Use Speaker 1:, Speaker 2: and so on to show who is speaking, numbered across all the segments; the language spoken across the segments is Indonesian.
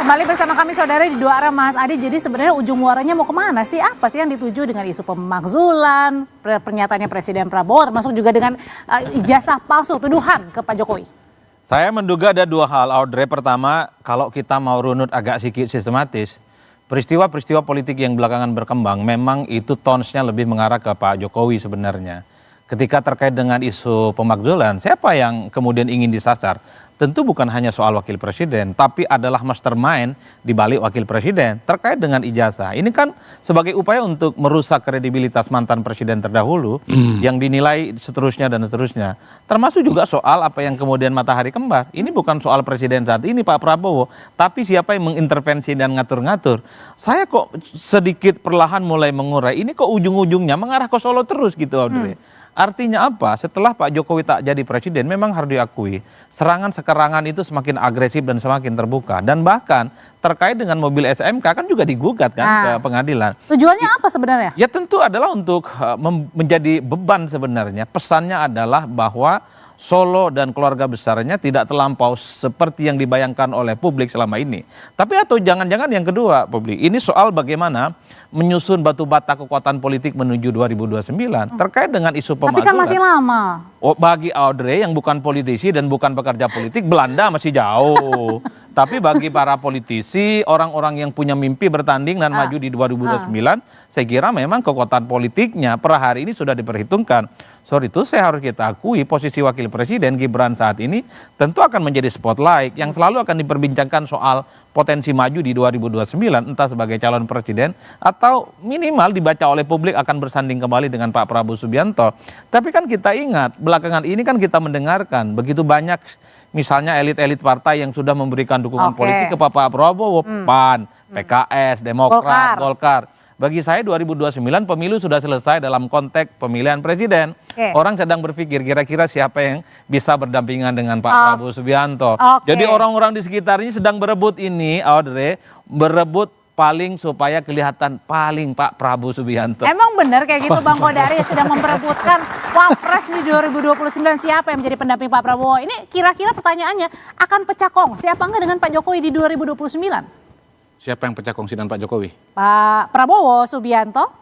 Speaker 1: Kembali bersama kami saudara di Dua Arah Mas Adi. Jadi sebenarnya ujung muaranya mau kemana sih? Apa sih yang dituju dengan isu pemakzulan, pernyataannya Presiden Prabowo, termasuk juga dengan ijazah palsu, tuduhan ke Pak Jokowi?
Speaker 2: Saya menduga ada dua hal, Audrey. Pertama, kalau kita mau runut agak sedikit sistematis, peristiwa-peristiwa politik yang belakangan berkembang memang itu tonesnya lebih mengarah ke Pak Jokowi sebenarnya. Ketika terkait dengan isu pemakzulan, siapa yang kemudian ingin disasar? Tentu bukan hanya soal wakil presiden, tapi adalah mastermind di balik wakil presiden terkait dengan ijazah. Ini kan sebagai upaya untuk merusak kredibilitas mantan presiden terdahulu yang dinilai seterusnya dan seterusnya. Termasuk juga soal apa yang kemudian matahari kembar. Ini bukan soal presiden saat ini Pak Prabowo, tapi siapa yang mengintervensi dan ngatur-ngatur. Saya kok sedikit perlahan mulai mengurai, ini kok ujung-ujungnya mengarah ke Solo terus gitu, Audrey. Artinya apa? Setelah Pak Jokowi tak jadi presiden, memang harus diakui serangan-sekerangan itu semakin agresif dan semakin terbuka. Dan bahkan terkait dengan mobil SMK kan juga digugat kan ke pengadilan.
Speaker 1: Tujuannya apa sebenarnya?
Speaker 2: Ya tentu adalah untuk menjadi beban sebenarnya. Pesannya adalah bahwa Solo dan keluarga besarnya tidak terlampau seperti yang dibayangkan oleh publik selama ini. Tapi atau jangan-jangan yang kedua, publik, ini soal bagaimana menyusun batu bata kekuatan politik menuju 2029 terkait dengan isu pemakzulan.
Speaker 1: Tapi kan masih lama.
Speaker 2: Oh, bagi Audrey yang bukan politisi dan bukan pekerja politik, Belanda masih jauh. Tapi bagi para politisi, orang-orang yang punya mimpi bertanding dan maju di 2029, saya kira memang kekuatan politiknya per hari ini sudah diperhitungkan. Sorry itu saya harus kita akui posisi wakil presiden Gibran saat ini tentu akan menjadi spotlight yang selalu akan diperbincangkan soal potensi maju di 2029 entah sebagai calon presiden atau minimal dibaca oleh publik akan bersanding kembali dengan Pak Prabowo Subianto. Tapi kan kita ingat belakangan ini kan kita mendengarkan begitu banyak misalnya elit-elit partai yang sudah memberikan dukungan politik ke Pak Prabowo, PAN, PKS, Demokrat, Golkar. Bagi saya 2029 pemilu sudah selesai dalam konteks pemilihan presiden. Orang sedang berpikir kira-kira siapa yang bisa berdampingan dengan Pak Prabowo Subianto. Jadi orang-orang di sekitarnya sedang berebut ini, Audrey, berebut paling supaya kelihatan paling Pak Prabowo Subianto.
Speaker 1: Emang benar kayak gitu Bang Kodari sedang memperebutkan Wapres di 2029 siapa yang menjadi pendamping Pak Prabowo? Ini kira-kira pertanyaannya akan pecah kongsi apa enggak dengan Pak Jokowi di 2029?
Speaker 3: Siapa yang pecah kongsi dengan Pak Jokowi?
Speaker 1: Pak Prabowo Subianto.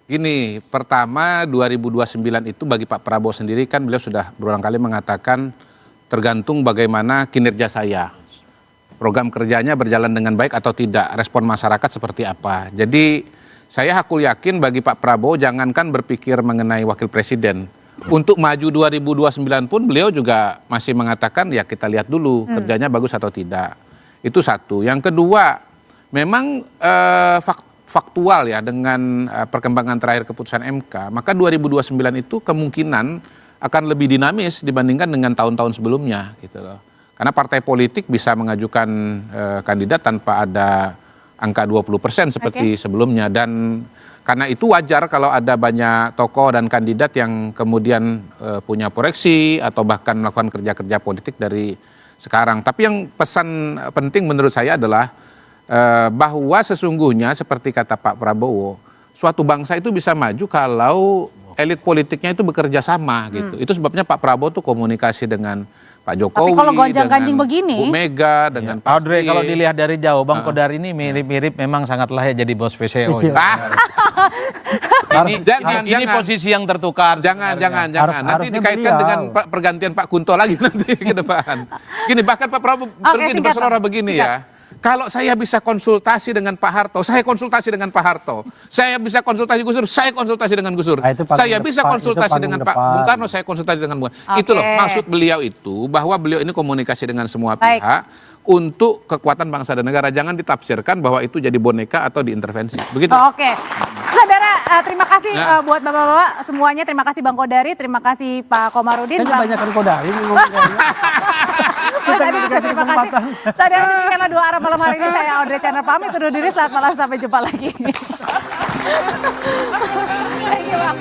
Speaker 3: Gini, pertama 2029 itu bagi Pak Prabowo sendiri kan beliau sudah berulang kali mengatakan tergantung bagaimana kinerja saya. Program kerjanya berjalan dengan baik atau tidak, respon masyarakat seperti apa. Jadi saya hakul yakin bagi Pak Prabowo jangankan berpikir mengenai wakil presiden. Untuk maju 2029 pun beliau juga masih mengatakan ya kita lihat dulu kerjanya bagus atau tidak. Itu satu. Yang kedua, memang faktual ya dengan perkembangan terakhir keputusan MK, maka 2029 itu kemungkinan akan lebih dinamis dibandingkan dengan tahun-tahun sebelumnya gitu loh. Karena partai politik bisa mengajukan kandidat tanpa ada angka 20% seperti sebelumnya dan karena itu wajar kalau ada banyak tokoh dan kandidat yang kemudian punya proyeksi atau bahkan melakukan kerja-kerja politik dari sekarang. Tapi yang pesan penting menurut saya adalah bahwa sesungguhnya seperti kata Pak Prabowo, suatu bangsa itu bisa maju kalau elit politiknya itu bekerja sama gitu. Itu sebabnya Pak Prabowo tuh komunikasi dengan Pak Jokowi,
Speaker 1: tapi kalau gonjang-ganjing begini,
Speaker 3: Bu Mega, dengan Pak
Speaker 2: Audrey, kalau dilihat dari jauh, Bang Kodari ini mirip-mirip memang sangat layak jadi bos PCO. Ini posisi yang tertukar.
Speaker 3: Jangan. Nanti dikaitkan dengan pergantian Pak Kunto lagi nanti ke depan. Gini, bahkan Pak Prabowo berselora begini ya. Kalau saya bisa konsultasi dengan Pak Harto, saya konsultasi dengan Pak Harto. Saya bisa konsultasi Gus Dur, saya konsultasi dengan Gus Dur. Saya bisa konsultasi dengan Pak Bung Karno, saya konsultasi dengan Bung Karno. Itu loh maksud beliau itu, bahwa beliau ini komunikasi dengan semua pihak untuk kekuatan bangsa dan negara. Jangan ditafsirkan bahwa itu jadi boneka atau diintervensi. Begitu.
Speaker 1: Saudara, terima kasih buat bapak-bapak semuanya. Terima kasih Bang Kodari, terima kasih Pak Komarudin.
Speaker 4: Kebanyakan Kodari
Speaker 1: Terima kasih. Saudara, demikianlah Dua Arah malam hari ini. Saya Audrey Chandra pamit undur diri. Selamat malam, sampai jumpa lagi. Thank you, Bang.